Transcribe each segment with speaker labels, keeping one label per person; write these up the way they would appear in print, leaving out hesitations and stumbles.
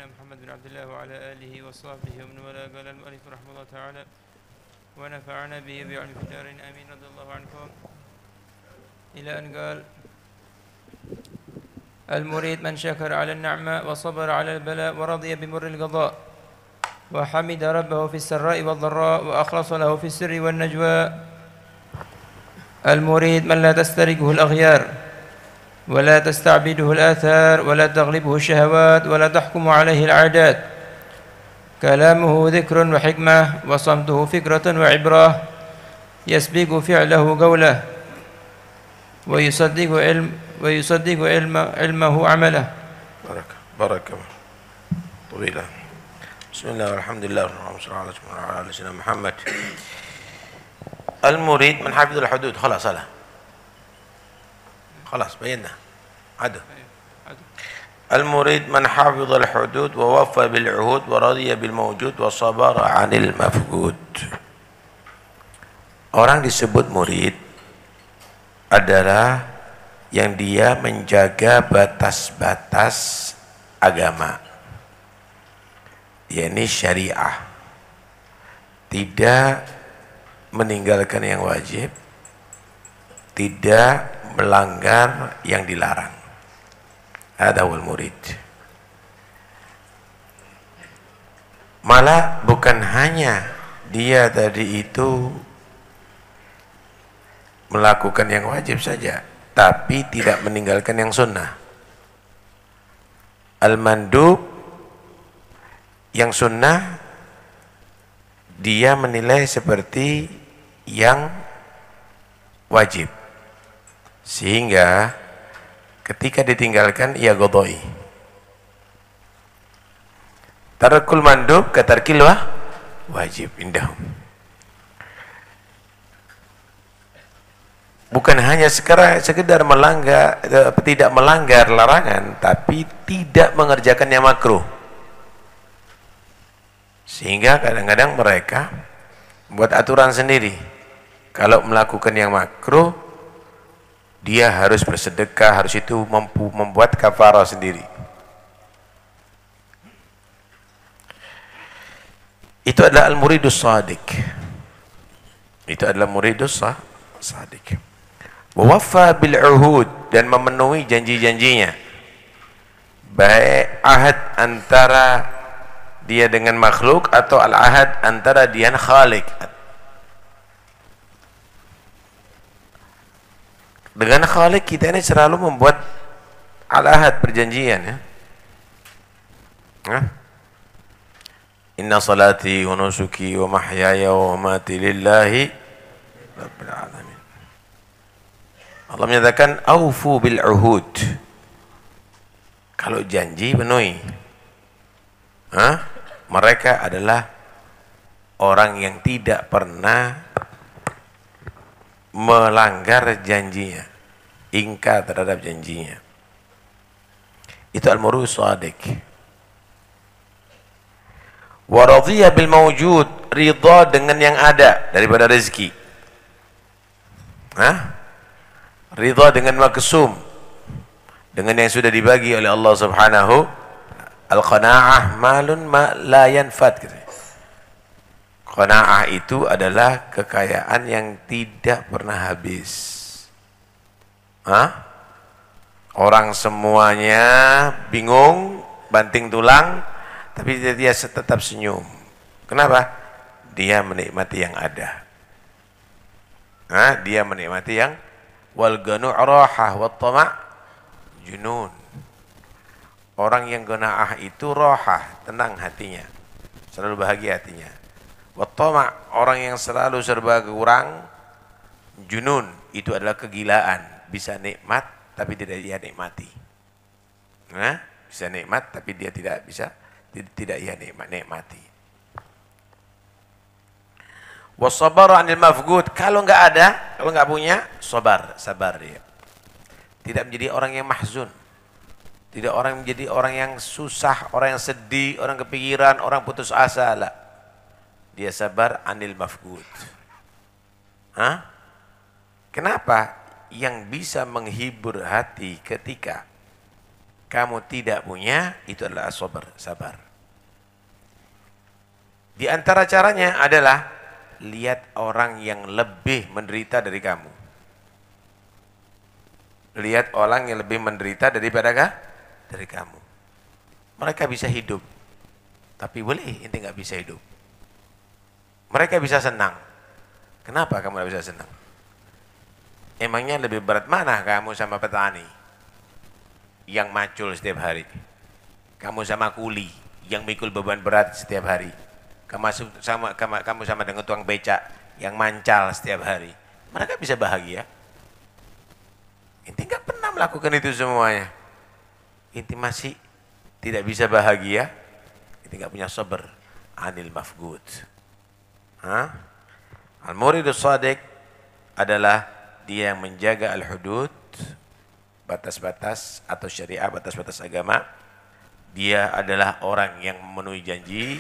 Speaker 1: نبينا محمد بن عبد الله وعلى آله وصحبه ومن والاه. قال المؤلف رحمه الله تعالى ونفعنا به بعلم في الدارين آمين. رضي الله عنكم إلى أن قال المريد من شكر على النعمة وصبر على البلاء ورضي بمر القضاء وحمد ربه في السراء والضراء وأخلص له في السر والنجوى. المريد من لا تسترقه الأغيار ولا تستعبده الآثار ولا تغلبه الشهوات ولا تحكم عليه العادات. كلامه ذكر وحكمة وصمته فكرة وعبرة يسبق فعله قوله ويصدق علمه عمله.
Speaker 2: بركة طويلة. بسم الله والحمد لله والصلاة والسلام على سيدنا محمد. المريد من حافظ الحدود. خلاص بينا عدو. المريد من حافظ الحدود ووفى بالعهود ورضي بالموجود وصبر عن المفقود. Orang disebut murid adalah yang dia menjaga batas-batas agama, yakni syariah, tidak meninggalkan yang wajib, tidak melanggar yang dilarang. Hadza wal murid. Malah bukan hanya dia tadi itu melakukan yang wajib saja, tapi tidak meninggalkan yang sunnah. Al-mandub, yang sunnah, dia menilai seperti yang wajib, sehingga ketika ditinggalkan ia qadai. Tarakul mandub katarkil wajib indahum. Bukan hanya sekedar melanggar, tidak melanggar larangan, tapi tidak mengerjakan yang makruh. Sehingga kadang-kadang mereka buat aturan sendiri. Kalau melakukan yang makruh, dia harus bersedekah, harus itu membuat kafarah sendiri. Itu adalah al-muridus shadiq. Itu adalah muridus shadiq. Wafa bil uhud, dan memenuhi janji-janjinya, baik ahad antara dia dengan makhluk atau al-ahad antara dia dan khalik. Dengan khalik kita ini selalu membuat al-ahad, perjanjian, ya. Inna salati wa nusuki wa mahyaya wa mamati lillahi rabbil alamin. Allah menyatakan aufu bil uhud. Kalau janji penuhi. Mereka adalah orang yang tidak pernah melanggar janjinya, ingkar terhadap janjinya. Itu al-murid shadiq. Wa radhiya bil mawjud, ridha dengan yang ada daripada rezeki. Ridha dengan maksum, dengan yang sudah dibagi oleh Allah Subhanahu. Al-qanaah malun ma la yanfad. Qanaah itu adalah kekayaan yang tidak pernah habis. Orang semuanya bingung, banting tulang, tapi dia tetap senyum. Kenapa? Dia menikmati yang ada. Dia menikmati yang wal ganu' rahah wat tama' junun. Orang yang qanaah itu rahah, tenang hatinya, selalu bahagia hatinya. Wat tama', orang yang selalu serba kurang, junun, itu adalah kegilaan, bisa nikmat tapi tidak ia nikmati. Bisa nikmat tapi dia tidak ia nikmati. Wasabar 'anil mafqud, kalau enggak ada, kalau enggak punya, sabar dia. Tidak menjadi orang yang mahzun. Tidak menjadi orang yang susah, orang yang sedih, orang kepikiran, orang putus asa, lah. Dia sabar 'anil mafqud. Kenapa? Yang bisa menghibur hati ketika kamu tidak punya, itu adalah sabar. Di antara caranya adalah lihat orang yang lebih menderita dari kamu. Lihat orang yang lebih menderita daripada dari kamu. Mereka bisa hidup, tapi boleh ente nggak bisa hidup. Mereka bisa senang. Kenapa kamu nggak bisa senang? Emangnya lebih berat mana kamu sama petani yang macul setiap hari? Kamu sama kuli yang mikul beban berat setiap hari? Kamu sama dengan tukang becak yang mancal setiap hari? Mereka bisa bahagia. Inti nggak pernah melakukan itu semuanya. Inti masih tidak bisa bahagia. Inti nggak punya sabar. Anil mafgud. Al-muridus shadiq adalah dia yang menjaga al-hudud, batas-batas atau syariah, batas-batas agama. Dia adalah orang yang memenuhi janji,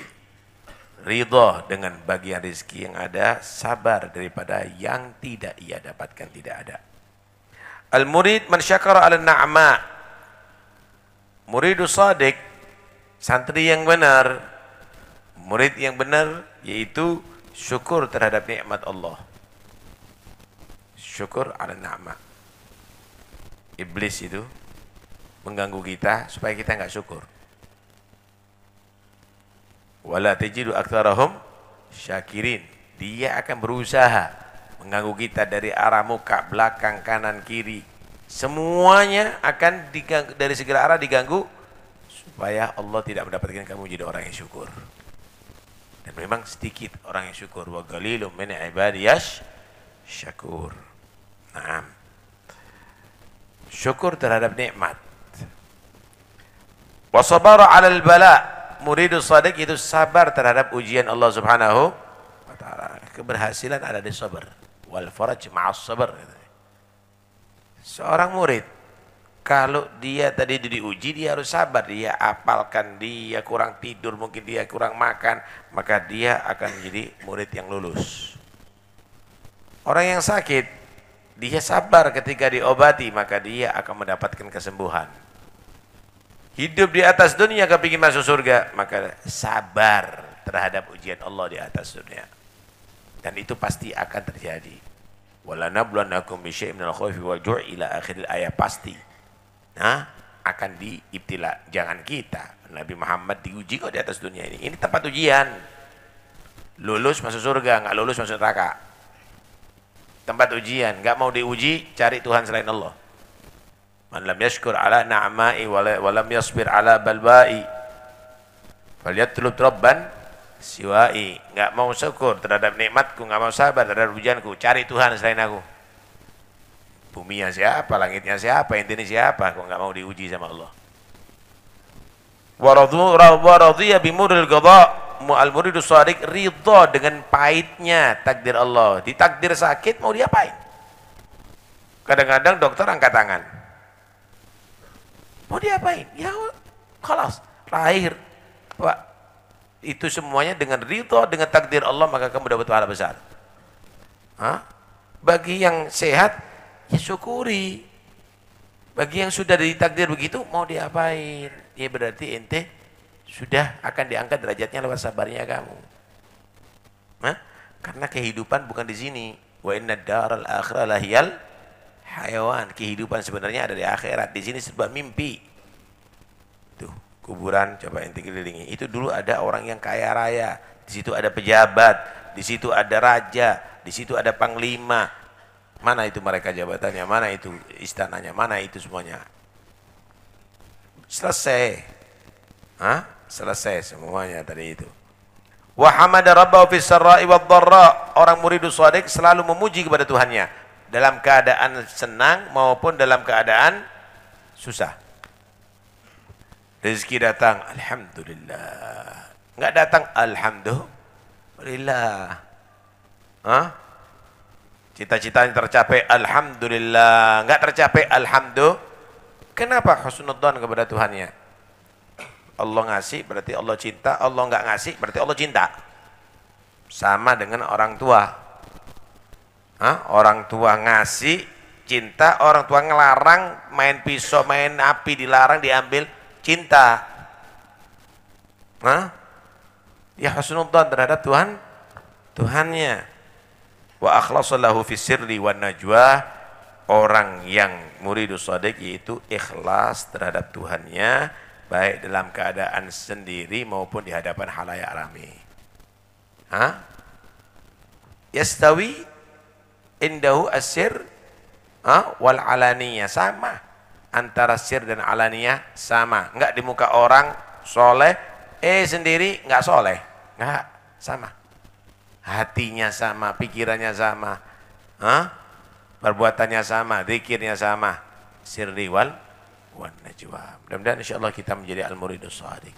Speaker 2: ridha dengan bagian rezeki yang ada, sabar daripada yang tidak ia dapatkan tidak ada. Al-murid man syakara 'ala na'ma. Muridus shadiq, santri yang benar, murid yang benar yaitu syukur terhadap nikmat Allah. Syukur 'ala na'ma. Iblis itu mengganggu kita supaya kita enggak syukur. Wala tajidu aktsarahum syakirin. Dia akan berusaha mengganggu kita dari arah muka, belakang, kanan, kiri. Semuanya akan diganggu, dari segala arah diganggu supaya Allah tidak mendapatkan kamu jadi orang yang syukur. Dan memang sedikit orang yang syukur. Wa qalilum min ibadiyash syakur. Naam. Syukur terhadap nikmat. Wa sabara 'alal bala. Muridus shadiq itu sabar terhadap ujian Allah Subhanahu wa taala. Keberhasilan ada di sabar. Wal faraj ma'as sabar. Seorang murid kalau dia tadi diuji, dia harus sabar. Dia apalkan, dia kurang tidur, mungkin dia kurang makan, maka dia akan menjadi murid yang lulus. Orang yang sakit, dia sabar ketika diobati, maka dia akan mendapatkan kesembuhan. Hidup di atas dunia kepingin masuk surga, maka sabar terhadap ujian Allah di atas dunia. Dan itu pasti akan terjadi. Wala nabluwannakum bisyai'in minal khaufi wal ju'i ila akhiril ayat pasti. Nah, akan diibtila. Jangan kita, Nabi Muhammad diuji kok di atas dunia ini. Ini tempat ujian. Lulus masuk surga, enggak lulus masuk neraka. Tempat ujian, enggak mau diuji, cari Tuhan selain Allah. Man lam yashkur ala na'ma'i wa lam yasbir ala balba'i falyatlub rabban siwa'i. Enggak mau syukur terhadap nikmatku, enggak mau sabar terhadap ujianku, cari Tuhan selain aku. Buminya siapa, langitnya siapa, intinya siapa, kok enggak mau diuji sama Allah. Wa radhiya bimuril qada. Al-muridus shadiq ridha dengan pahitnya takdir Allah. Ditakdir sakit mau diapain? Kadang-kadang dokter angkat tangan. Mau diapain? Ya, khalas, lahir. Pak, itu semuanya dengan ridha dengan takdir Allah, maka kamu dapat pahala besar. Bagi yang sehat, ya syukuri. Bagi yang sudah ditakdir begitu, mau diapain? Ya berarti ente sudah akan diangkat derajatnya lewat sabarnya kamu. Karena kehidupan bukan di sini. Wa inna daral akhirah lahiyal hayawan. Kehidupan sebenarnya ada di akhirat. Di sini sebuah mimpi. Tuh, kuburan coba ente kelilingi. Itu dulu ada orang yang kaya raya. Di situ ada pejabat, di situ ada raja, di situ ada panglima. Mana itu mereka jabatannya? Mana itu istananya? Mana itu semuanya? Selesai. Selesai semuanya tadi itu. Wa hamada rabbahu fis sarra'i wad dharra. Orang muridus shadiq selalu memuji kepada Tuhannya dalam keadaan senang maupun dalam keadaan susah. Rezeki datang, alhamdulillah. Enggak datang, alhamdulillah. Cita-citanya tercapai, alhamdulillah. Enggak tercapai, alhamdulillah. Kenapa husnudzan kepada Tuhannya? Allah ngasih berarti Allah cinta, Allah enggak ngasih berarti Allah cinta. Sama dengan orang tua. Orang tua ngasih, cinta, orang tua ngelarang, main pisau, main api dilarang, diambil, cinta. Nah, ya husnudzan terhadap Tuhannya. Wa akhlasallahu fi sirri wan najwa, orang yang muridus shadiq yaitu ikhlas terhadap Tuhannya, baik dalam keadaan sendiri maupun di hadapan khalayak ramai. Yastawi indahu as-sir wal alaniyah, sama antara sir dan alaniyah, sama. Enggak di muka orang soleh, sendiri enggak soleh, enggak, sama. Hatinya sama, pikirannya sama, perbuatannya sama, zikirnya sama, sirri wal najwa. Mudah-mudahan insyaallah kita menjadi al-muridus shadiq.